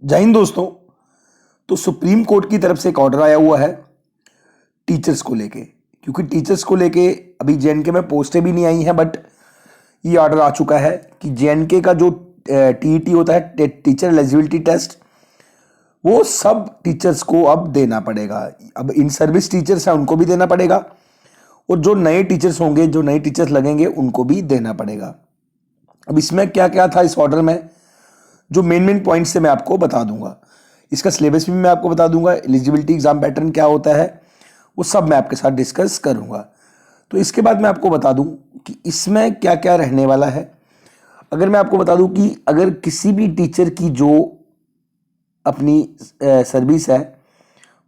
जय हिंद दोस्तों। तो सुप्रीम कोर्ट की तरफ से एक ऑर्डर आया हुआ है टीचर्स को लेके, क्योंकि टीचर्स को लेके अभी जेएनके में पोस्टें भी नहीं आई हैं, बट ये ऑर्डर आ चुका है कि जेएनके का जो टीईटी होता है, टीचर एलिजिबिलिटी टेस्ट, वो सब टीचर्स को अब देना पड़ेगा। अब इन सर्विस टीचर्स हैं उनको भी देना पड़ेगा, और जो नए टीचर्स होंगे, जो नए टीचर्स लगेंगे, उनको भी देना पड़ेगा। अब इसमें क्या क्या था इस ऑर्डर में, जो मेन पॉइंट से मैं आपको बता दूंगा। इसका सिलेबस भी मैं आपको बता दूंगा, एलिजिबिलिटी एग्जाम पैटर्न क्या होता है वो सब मैं आपके साथ डिस्कस करूंगा। तो इसके बाद मैं आपको बता दूं कि इसमें क्या क्या रहने वाला है। अगर मैं आपको बता दूं कि अगर किसी भी टीचर की जो अपनी सर्विस है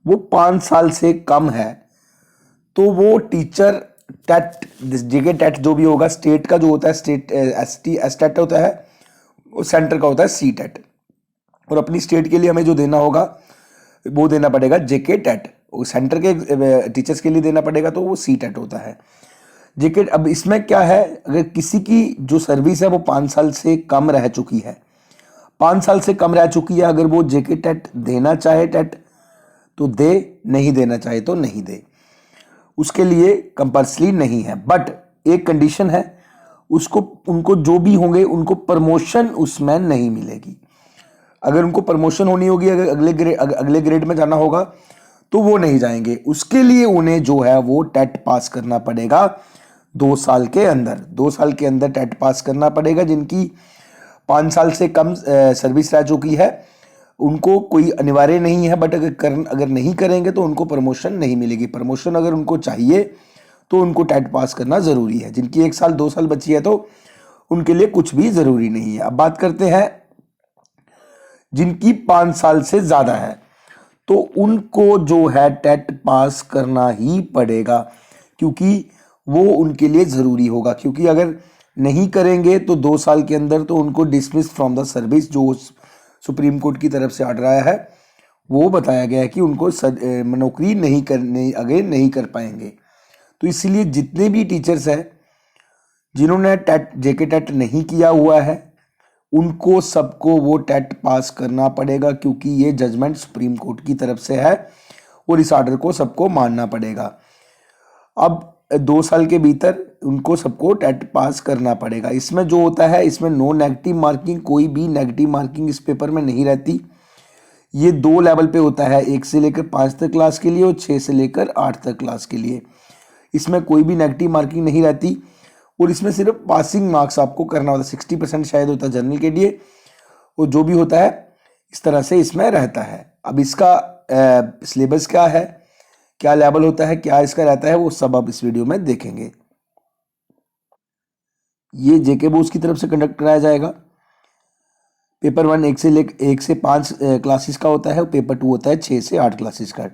वो 5 साल से कम है, तो वो टीचर टेट, जेके टेट जो भी होगा, स्टेट का जो होता है, स्टेट एस टेट होता है, वो सेंटर का होता है सी टेट, और अपनी स्टेट के लिए हमें जो देना होगा वो देना पड़ेगा जेके टेट। सेंटर के टीचर्स के लिए देना पड़ेगा तो वो सी टेट होता है। जेके, अब इसमें क्या है, अगर किसी की जो सर्विस है वो 5 साल से कम रह चुकी है, 5 साल से कम रह चुकी है, अगर वो जेके टेट देना चाहे टेट तो दे, नहीं देना चाहे तो नहीं दे, उसके लिए कंपल्सरी नहीं है। बट एक कंडीशन है, उसको, उनको जो भी होंगे उनको प्रमोशन उसमें नहीं मिलेगी। अगर उनको प्रमोशन होनी होगी, अगर अगले ग्रेड में जाना होगा तो वो नहीं जाएंगे। उसके लिए उन्हें जो है वो टेट पास करना पड़ेगा 2 साल के अंदर। 2 साल के अंदर टेट पास करना पड़ेगा। जिनकी 5 साल से कम सर्विस रह चुकी है उनको कोई अनिवार्य नहीं है, बट अगर नहीं करेंगे तो उनको प्रमोशन नहीं मिलेगी। प्रमोशन अगर उनको चाहिए तो उनको टेट पास करना ज़रूरी है। जिनकी 1 साल 2 साल बची है तो उनके लिए कुछ भी ज़रूरी नहीं है। अब बात करते हैं जिनकी 5 साल से ज़्यादा है, तो उनको जो है टेट पास करना ही पड़ेगा, क्योंकि वो उनके लिए ज़रूरी होगा। क्योंकि अगर नहीं करेंगे तो 2 साल के अंदर तो उनको डिसमिस फ्रॉम द सर्विस, जो सुप्रीम कोर्ट की तरफ से ऑर्डर आया है वो बताया गया है कि उनको नौकरी नहीं कर पाएंगे। तो इसीलिए जितने भी टीचर्स हैं जिन्होंने टेट, जेके टेट नहीं किया हुआ है, उनको सबको वो टेट पास करना पड़ेगा, क्योंकि ये जजमेंट सुप्रीम कोर्ट की तरफ से है और इस ऑर्डर को सबको मानना पड़ेगा। अब 2 साल के भीतर उनको सबको टेट पास करना पड़ेगा। इसमें जो होता है, इसमें नो नेगेटिव मार्किंग, कोई भी नेगेटिव मार्किंग इस पेपर में नहीं रहती। ये 2 लेवल पे होता है, 1 से लेकर 5 तक क्लास के लिए और 6 से लेकर 8 तक क्लास के लिए। इसमें कोई भी नेगेटिव मार्किंग नहीं रहती, और इसमें सिर्फ पासिंग मार्क्स आपको करना होता है। 60% शायद होता है जनरल के लिए, और जो भी होता है इस तरह से इसमें रहता है। अब इसका सिलेबस क्या है, क्या लेवल होता है, क्या इसका रहता है, वो सब आप इस वीडियो में देखेंगे। ये जेके बोस की तरफ से कंडक्ट कराया जाएगा। पेपर 1 1 से 5 क्लासेस का होता है, और पेपर 2 होता है 6 से 8 क्लासेस का।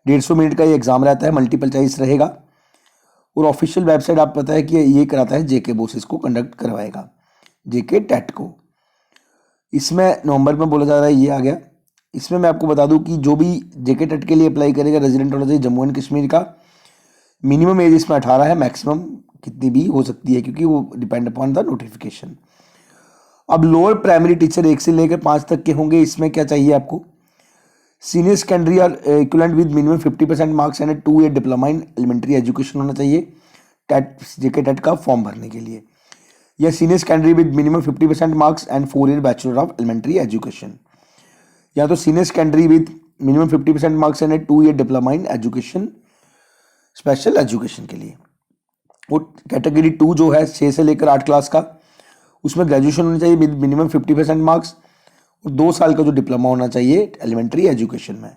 150 मिनट का ये एग्जाम रहता है, मल्टीपल चॉइस रहेगा, और ऑफिशियल वेबसाइट आप पता है कि ये कराता है जेके बोस, इसको कंडक्ट करवाएगा, जेके टेट को। इसमें नवंबर में बोला जा रहा है, ये आ गया। इसमें मैं आपको बता दूं कि जो भी जेके टेट के लिए अप्लाई करेगा, रेजिडेंट होना चाहिए जम्मू एंड कश्मीर का। मिनिमम एज इसमें 18 है, मैक्सिमम कितनी भी हो सकती है, क्योंकि वो डिपेंड अपॉन द नोटिफिकेशन। अब लोअर प्राइमरी टीचर 1 से लेकर 5 तक के होंगे। इसमें क्या चाहिए आपको, सीनियर सेकेंडरी और equivalent with minimum 50% marks and 2 year diploma in elementary education होना चाहिए टेट, जेके टेट का फॉर्म भरने के लिए। या senior secondary with minimum 50% marks and 4 year bachelor of elementary education, या तो senior secondary with minimum 50% marks and 2 year diploma in education, special education के लिए। वो कैटेगरी 2 जो है 6 से लेकर 8 क्लास का, उसमें ग्रेजुएशन होनी चाहिए विद मिनिमम 50% मार्क्स, और 2 साल का जो डिप्लोमा होना चाहिए एलिमेंट्री एजुकेशन में,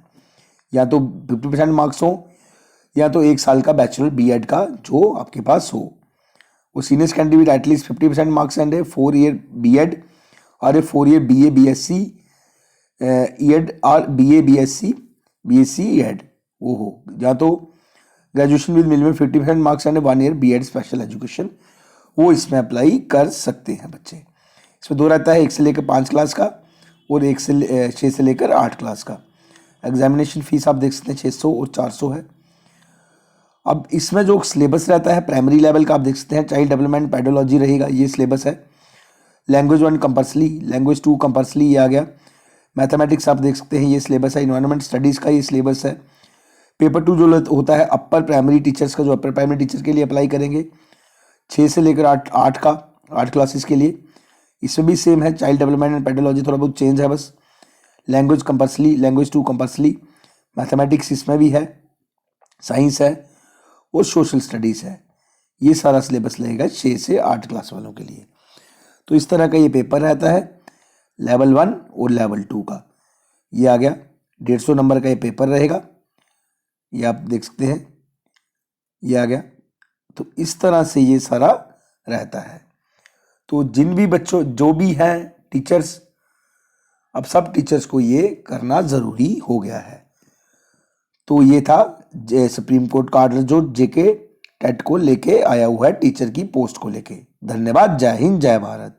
या तो 50% मार्क्स हो, या तो 1 साल का बैचलर बीएड का जो आपके पास हो। वो senior secondary with at least 50% marks and 4 year BEd और 4 ईयर बीए बीएससी ईएड और बीए बीएससी बीएससी ईएड वो हो, या तो graduation with minimum 50% marks and 1 year BEd special education, वो इसमें अप्लाई कर सकते हैं बच्चे। इसमें 2 रहता है, 1 से लेकर 5 क्लास का और 6 से लेकर 8 क्लास का। एग्जामिनेशन फीस आप देख सकते हैं 600 और 400 है। अब इसमें जो सिलेबस रहता है प्राइमरी लेवल का आप देख सकते हैं, चाइल्ड डेवलपमेंट पेडोलॉजी रहेगा, ये सिलेबस है। लैंग्वेज 1 कंपल्सरी, लैंग्वेज 2 कंपल्सरी, ये आ गया। मैथमेटिक्स आप देख सकते हैं ये सिलेबस है, इन्वायरमेंट स्टडीज़ का ये सिलेबस है। पेपर 2 जो होता है अपर प्राइमरी टीचर्स का, जो अपर प्राइमरी टीचर के लिए अप्लाई करेंगे 6 से लेकर 8 का 8 क्लासेस के लिए, इसमें भी सेम है। चाइल्ड डेवलपमेंट एंड पेडोलॉजी थोड़ा बहुत चेंज है बस। Language compulsory, language 2 compulsory, mathematics इसमें भी है, साइंस है और सोशल स्टडीज़ है। ये सारा सिलेबस लगेगा 6 से 8 क्लास वालों के लिए। तो इस तरह का ये पेपर रहता है लेवल 1 और लेवल 2 का। ये आ गया 150 नंबर का ये पेपर रहेगा, ये आप देख सकते हैं, ये आ गया। तो इस तरह से ये सारा रहता है। तो जिन भी बच्चों जो भी हैं टीचर्स, अब सब टीचर्स को ये करना ज़रूरी हो गया है। तो ये था सुप्रीम कोर्ट का ऑर्डर जो जेके टेट को लेके आया हुआ है टीचर की पोस्ट को लेके। धन्यवाद। जय हिंद, जय भारत।